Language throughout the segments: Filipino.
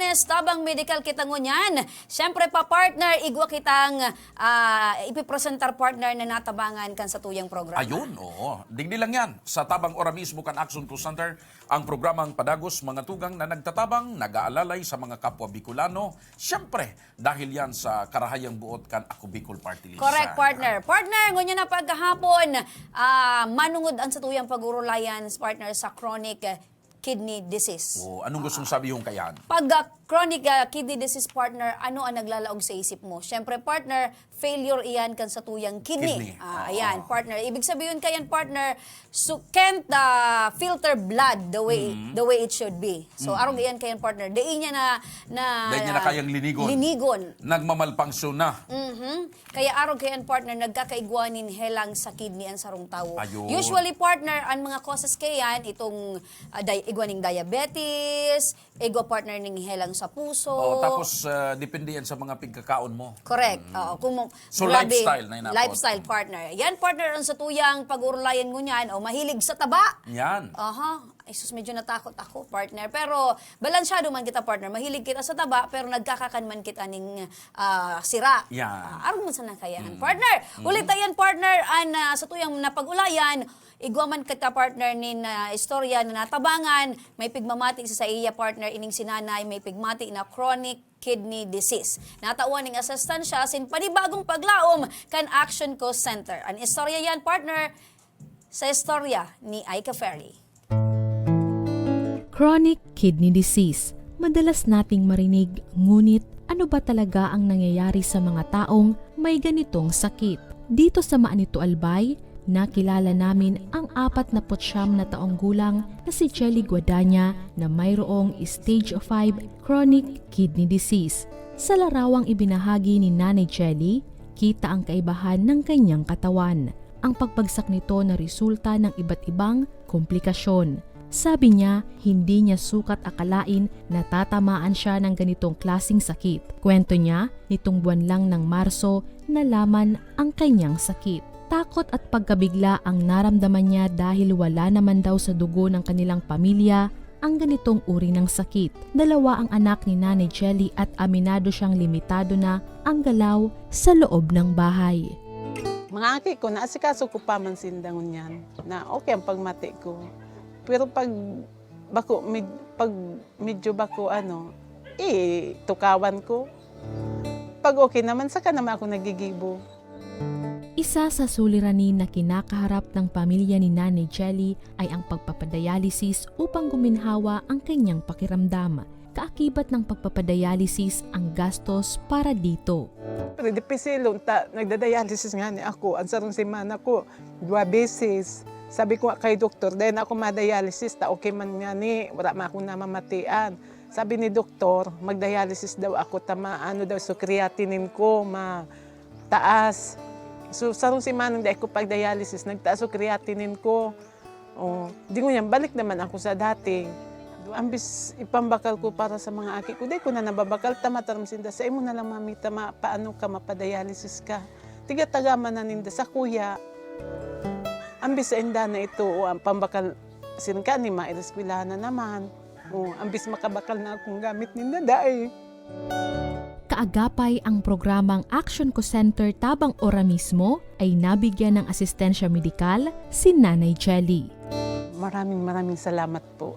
Biyernes, tabang medical kita ngunyan. Siyempre pa partner, igwa kitang ipipresentar partner na natabangan kan sa tuyang programa. Ayun, oo. Digdi lang yan. Sa tabang ora mismo kan Action Call Center, ang programang Padagos mga tugang na nagtatabang, nag-aalalay sa mga kapwa Bicolano. Siyempre, dahil yan sa karahayang buot kan Ako Bicol Party List. Correct, partner. Partner, ngunyan na pagkahapon, manungod ang sa tuyang pag-urulayan, partner, sa chronic kidney disease. Oh, anong gustong sabi yung kayan? Pag chronic kidney disease, partner, ano ang naglalaog sa isip mo? Siyempre, partner, failure iyan kan sa tuyang kidney. Ayan, partner. Ibig sabihin kayan, partner, so can't filter blood the way it should be. So, arong iyan kayan, partner. Dahil niya Dahil niya na kayang linigon. Linigon. Nagmamalpangsyon na. Kaya arong kayan, partner, nagkakaigwanin helang sa kidney ang sarong tao. Ayun. Usually, partner, ang mga causes kayan, itong igwaning diabetes, igwa partner ng helang sa puso. Oh, tapos depende yan sa mga pigkakaon mo. Correct. So, grabe, lifestyle na inapot. lifestyle, partner. Yan, partner, ang sa tuyang pag-urulayan mo niyan, mahilig sa taba. Yan. Ay, sus, medyo natakot ako, partner. Pero, balansyado man kita, partner. Mahilig kita sa taba, pero nagkakakanman kita ng sira. Yan. Arong mo sana kayahan, partner. Ulit tayan, partner, sa tuyang napag-ulayan, igwaman kita, partner, nin istorya na natabangan, may pigmamati sa iya, partner, ining sinanay, may pigmati na chronic kidney disease. Natawan ng asistansya sin panibagong paglaom kan Action Call Center. Ang istorya yan, partner, sa istorya ni Aika Ferry. Chronic kidney disease. Madalas nating marinig, ngunit ano ba talaga ang nangyayari sa mga taong may ganitong sakit? Dito sa Maanito Albay, nakilala namin ang 49 na taong gulang na si Jelly Guadagna na mayroong stage 5 chronic kidney disease. Sa larawang ibinahagi ni Nanay Jelly, kita ang kaibahan ng kanyang katawan. Ang pagbagsak nito na resulta ng iba't ibang komplikasyon. Sabi niya, hindi niya sukat akalain na tatamaan siya ng ganitong klasing sakit. Kwento niya, nitong buwan lang ng Marso, nalaman ang kanyang sakit. Takot at pagkabigla ang naramdaman niya dahil wala naman daw sa dugo ng kanilang pamilya ang ganitong uri ng sakit. Dalawa ang anak ni Nanay Jelly at aminado siyang limitado na ang galaw sa loob ng bahay. Mga aki ko, naasikaso ko pa man sindangon yan, na okay ang pagmati ko. Pero pag medyo bako tukawan ko. Pag okay naman, saka naman ako nagigibo. Isa sa suliranin na kinakaharap ng pamilya ni Nanay Jelly ay ang pagpapadialysis upang guminhawa ang kanyang pakiramdam. Kaakibat ng pagpapadialysis ang gastos para dito. Pero dipisilon, nagdadialysis nga ni ako. Ang sarong semana ko, 2 beses. Sabi ko kay doktor, dahil ako ma-dialysis, okay man nga ni, wala ma akong namamatian. Sabi ni doktor, mag-dialysis daw ako, so creatinine ko, mataas. So, sarong semana hindi ako pag-dialysis, nagtaas so creatinine ko. Di ko yan, balik naman ako sa dati. Ambis ipambakal ko para sa mga aki ko. Di ko na nababakal, tama-taram sinda. Sa imo na lang, mami, paano ka mapadialysis ka? Tiga-tagaman na ninda sa kuya. Ambis sa inda na ito, ang pambakal sinka ni maireskwila na naman. Ambis makabakal na akong gamit ninda dae. Kaagapay ang programang Action Call Center Tabang Ora mismo ay nabigyan ng asistensya medikal si Nanay Jelly. Maraming salamat po.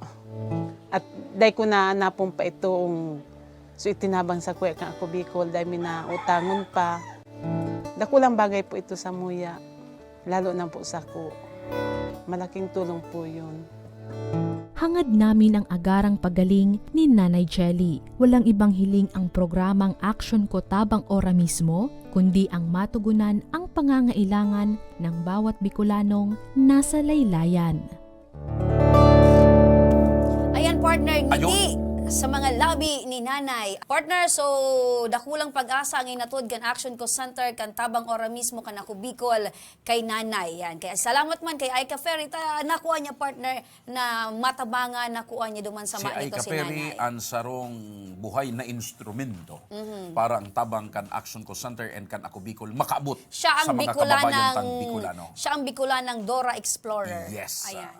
At dahil ko na napumpa itong itinabang sa kuya kang Ako Bicol, dahil minautangon pa. Dakulang bagay po ito sa muya, lalo na po sa ko. Malaking tulong po yun. Hangad namin ang agarang pagaling ni Nanay Jelly. Walang ibang hiling ang programang Action Ko Tabang Ora mismo, kundi ang matugunan ang pangangailangan ng bawat Bicolanong nasa laylayan. Ayan, partner, ngiti sa mga labi ni Nanay. Partner, so dakulang pag-asa ang inatod kan Action Call Center kan Tabang Ora mismo kan Ako Bicol kay Nanay. Yan. Kaya salamat man kay Aika Ferry, nakuha niya, partner, na matabangan, nakuha niya duman sa Si Aika Ferry ang sarong buhay na instrumento para ang tabang kan Action Call Center and kan Ako Bicol makaabot sa mga kababayan tang Bicolano. Siya ang Bicolanang Dora Explorer. Yes. Ayan.